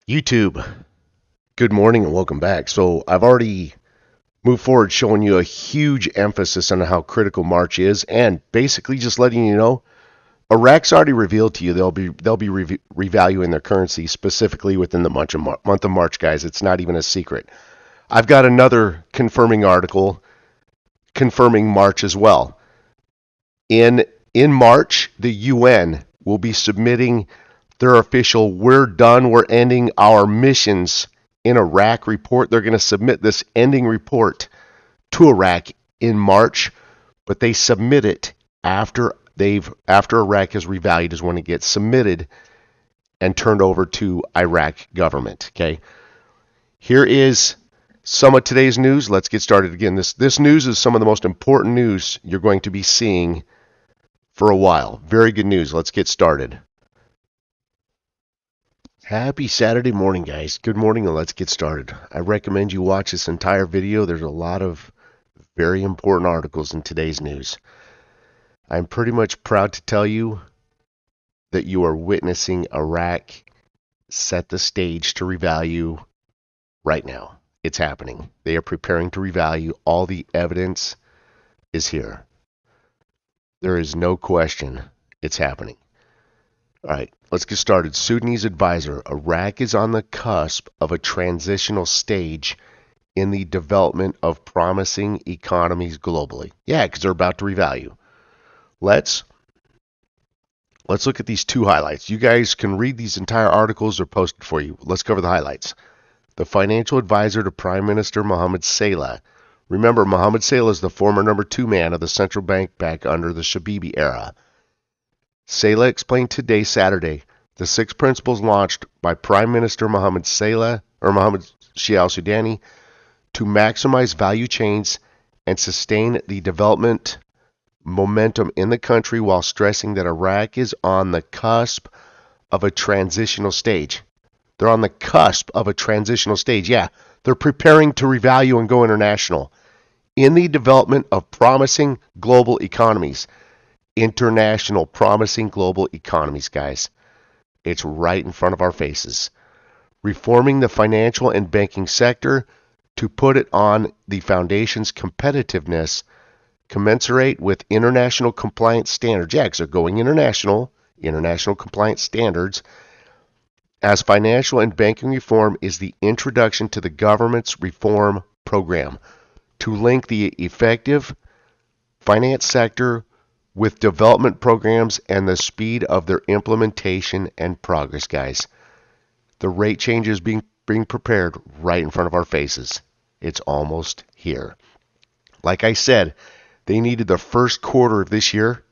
YouTube, good morning and welcome back. So I've already moved forward showing you a huge emphasis on how critical March is, and basically just letting you know Iraq's already revealed to you they'll be revaluing their currency specifically within the month of March, guys. It's not even a secret. I've got another confirming article confirming March as well. In March, the UN will be submitting their official "We're done, we're ending our missions in Iraq" report. They're going to submit this ending report to Iraq in March, but they submit it after Iraq is revalued is when it gets submitted and turned over to Iraq government. Okay. Here is some of today's news. Let's get started again. This news is some of the most important news you're going to be seeing for a while. Very good news. Let's get started. Happy Saturday morning, guys. Good morning, and let's get started. I recommend you watch this entire video. There's a lot of very important articles in today's news. I'm pretty much proud to tell you that you are witnessing Iraq set the stage to revalue right now. It's happening. They are preparing to revalue. All the evidence is here. There is no question it's happening. All right, let's get started. Sudanese advisor: Iraq is on the cusp of a transitional stage in the development of promising economies globally. Yeah, because they're about to revalue. Let's look at these two highlights. You guys can read these entire articles. They're posted for you. Let's cover the highlights. The financial advisor to Prime Minister Mohammed Saleh. Remember, Mohammed Saleh is the former number 2 man of the central bank back under the Shabibi era. Saleh explained today, Saturday, the 6 principles launched by Prime Minister Mohammed Shia al-Sudani to maximize value chains and sustain the development momentum in the country, while stressing that Iraq is on the cusp of a transitional stage. They're on the cusp of a transitional stage. Yeah, they're preparing to revalue and go international in the development of promising global economies. International promising global economies, guys. It's right in front of our faces. Reforming the financial and banking sector to put it on the foundation's competitiveness commensurate with international compliance standards. Yeah, because they're going international compliance standards. As financial and banking reform is the introduction to the government's reform program to link the effective finance sector with development programs and the speed of their implementation and progress, guys. The rate change is being prepared right in front of our faces. It's almost here. Like I said, they needed the first quarter of this year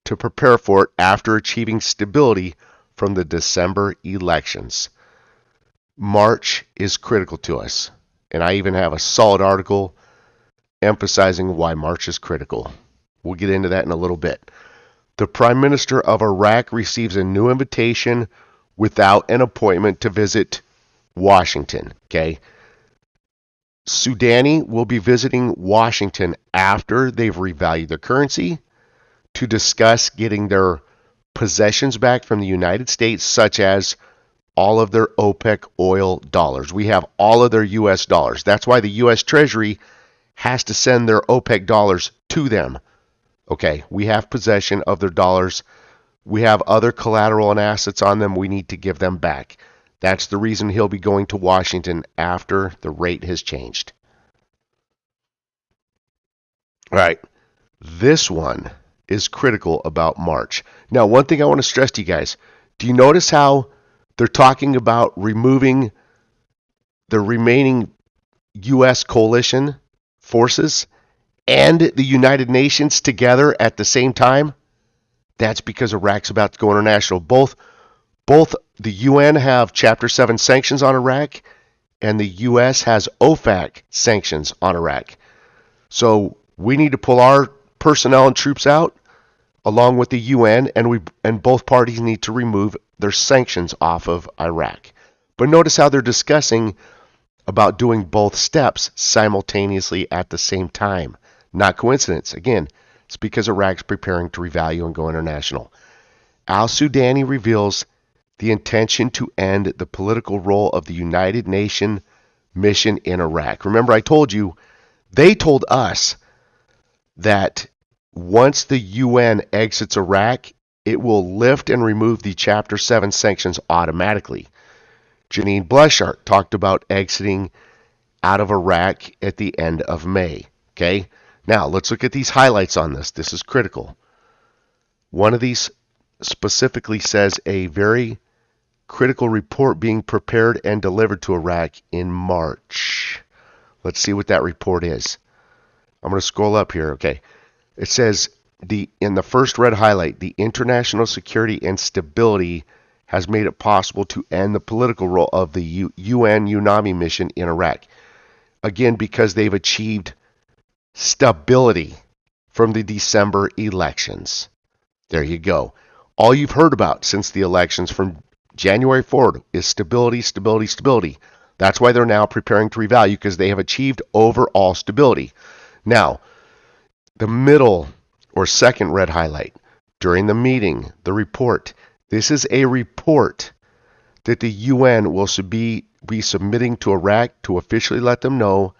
to prepare for it after achieving stability from the December elections. March is critical to us, and I even have a solid article emphasizing why March is critical. We'll get into that in a little bit. The Prime Minister of Iraq receives a new invitation without an appointment to visit Washington. Okay. Sudani will be visiting Washington after they've revalued their currency to discuss getting their possessions back from the United States, such as all of their OPEC oil dollars. We have all of their U.S. dollars. That's why the U.S. Treasury has to send their OPEC dollars to them. Okay, we have possession of their dollars. We have other collateral and assets on them. We need to give them back. That's the reason he'll be going to Washington after the rate has changed. All right, this one is critical about March. Now, one thing I want to stress to you guys, do you notice how they're talking about removing the remaining U.S. coalition forces and the United Nations together at the same time? That's because Iraq's about to go international. Both the UN have Chapter 7 sanctions on Iraq, and the U.S. has OFAC sanctions on Iraq. So we need to pull our personnel and troops out along with the UN, and both parties need to remove their sanctions off of Iraq. But notice how they're discussing about doing both steps simultaneously at the same time. Not coincidence. Again, it's because Iraq's preparing to revalue and go international. Al-Sudani reveals the intention to end the political role of the United Nations mission in Iraq. Remember, I told you, they told us that once the UN exits Iraq, it will lift and remove the Chapter 7 sanctions automatically. Janine Blushart talked about exiting out of Iraq at the end of May. Okay? Now, let's look at these highlights on this. This is critical. One of these specifically says a very critical report being prepared and delivered to Iraq in March. Let's see what that report is. I'm going to scroll up here. Okay. It says in the first red highlight, the international security and stability has made it possible to end the political role of the UN UNAMI mission in Iraq. Again, because they've achieved stability from the December elections. There you go. All you've heard about since the elections from January forward is stability, stability, stability. That's why they're now preparing to revalue, because they have achieved overall stability. Now, the middle or second red highlight, during the meeting, the report. This is a report that the UN will be submitting to Iraq to officially let them know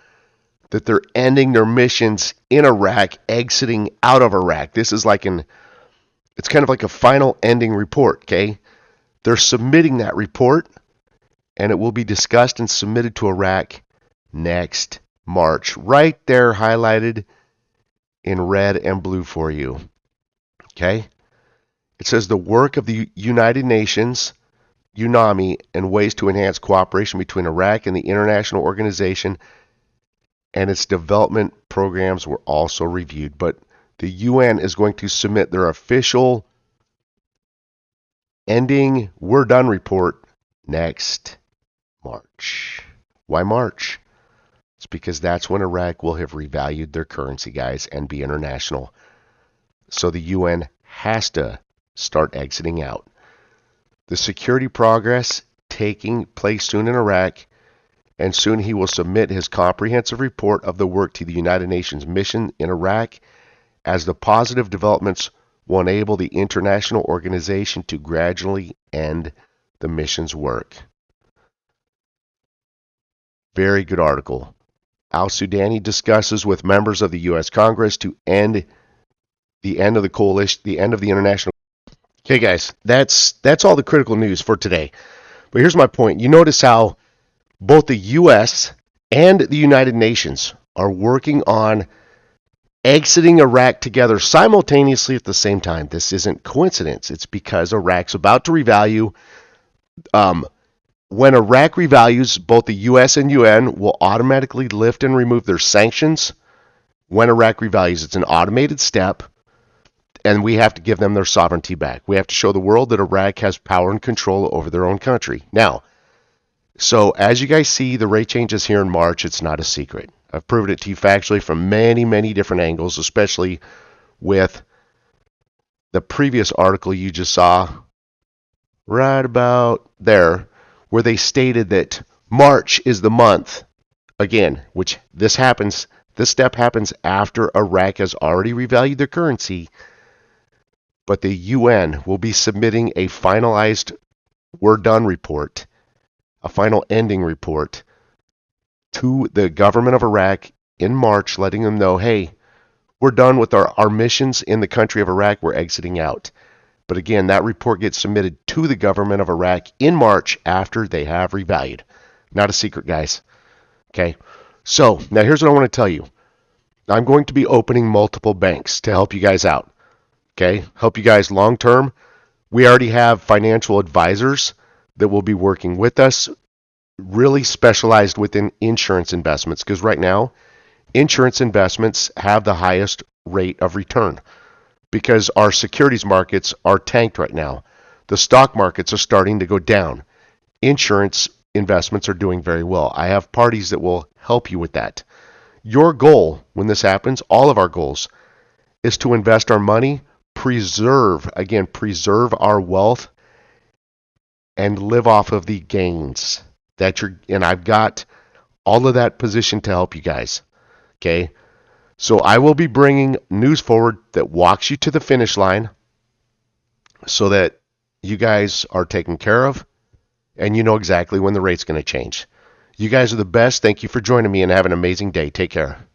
that they're ending their missions in Iraq, exiting out of Iraq. This is it's kind of like a final ending report, okay? They're submitting that report, and it will be discussed and submitted to Iraq next March. Right there highlighted in red and blue for you. Okay? It says the work of the United Nations, UNAMI, and ways to enhance cooperation between Iraq and the international organization and its development programs were also reviewed. But the UN is going to submit their official ending we're done report next March. Why March? It's because that's when Iraq will have revalued their currency, guys, and be international. So the UN has to start exiting out. The security progress taking place soon in Iraq, and soon he will submit his comprehensive report of the work to the United Nations mission in Iraq, as the positive developments will enable the international organization to gradually end the mission's work. Very good article. Al-Sudani discusses with members of the U.S. Congress to end the end of the coalition, the end of the international. Okay, guys, that's all the critical news for today. But here's my point. You notice how both the U.S. and the United Nations are working on exiting Iraq together simultaneously at the same time. This isn't coincidence. It's because Iraq's about to revalue. When Iraq revalues, both the U.S. and UN will automatically lift and remove their sanctions. When Iraq revalues, it's an automated step, and we have to give them their sovereignty back. We have to show the world that Iraq has power and control over their own country. Now, so as you guys see, the rate changes here in March. It's not a secret. I've proven it to you factually from many, many different angles, especially with the previous article you just saw right about there, where they stated that March is the month, again, which this step happens after Iraq has already revalued their currency, but the UN will be submitting a finalized we're done report, a final ending report to the government of Iraq in March, letting them know, hey, we're done with our missions in the country of Iraq, we're exiting out. But again, that report gets submitted to the government of Iraq in March after they have revalued. Not a secret, guys. Okay? So, now here's what I want to tell you. I'm going to be opening multiple banks to help you guys out. Okay? Help you guys long term. We already have financial advisors that will be working with us, really specialized within insurance investments, because right now, insurance investments have the highest rate of return, because our securities markets are tanked right now. The stock markets are starting to go down. Insurance investments are doing very well. I have parties that will help you with that. Your goal when this happens, all of our goals, is to invest our money, preserve our wealth, and live off of the gains and I've got all of that positioned to help you guys. Okay? So I will be bringing news forward that walks you to the finish line so that You guys are taken care of, and you know exactly when the rate's going to change. You guys are the best. Thank you for joining me, and have an amazing day. Take care.